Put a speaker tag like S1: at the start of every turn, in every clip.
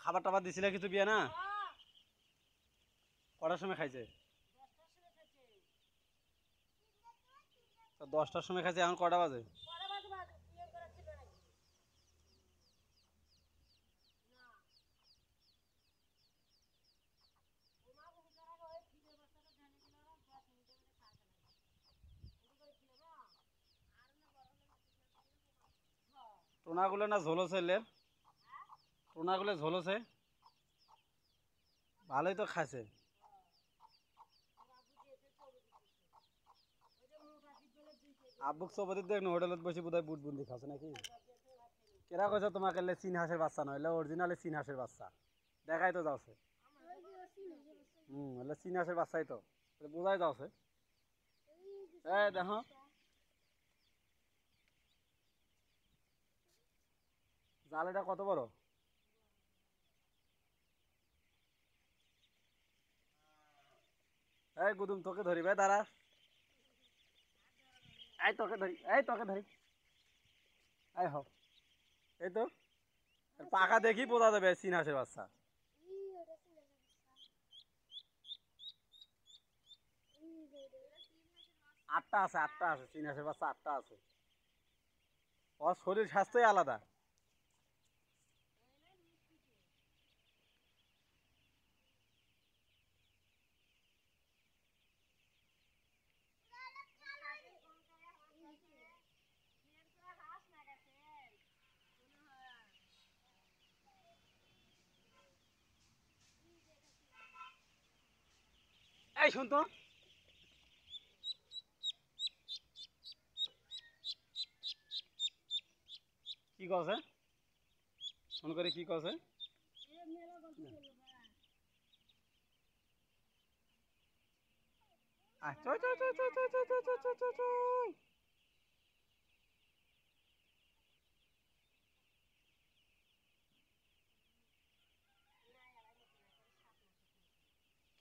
S1: খাবার টাবার দিছিলে কিছু বিয়ে না? কটার সময় খাইছে? 10টার সময় খাইছে, এখন কটা বাজে? টোনাগুলো না ঝোলছে লের? টোনাগুলো ঝোলছে? ভালোই তো খাইছে। আব্বুক সবদিক দেখ হোটেলত বসে বোধহয় বুট বুন্দি খাচ্ছে নাকি? কেরা কইছে তোমাকে চীন হাঁসের বাচ্চা নয়, অরিজিনালি চীন হাঁসের বাচ্চা। দেখাই তো যাচ্ছে। হলে চীন হাঁসের বাচ্চাই তো বোঝাই যাচ্ছে। দেখো জাল এটা কত বড়। গুদুম তোকে ধরি ভাই, দাঁড়া। তোকে ধরি। হ এই তো পাখা দেখি বোঝা যাবে চীন হাঁসের বাচ্চা। আটটা আছে চীন হাঁসের বাচ্চা, আটটা আছে। ওর শরীর স্বাস্থ্যই আলাদা। এই শুন তো, কি কছে ফোন করে কি কছে?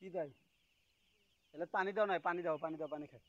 S1: কি দেয়? এলে পানি দাও, নাই পানি দাও, পানি দাও, পানি খাই।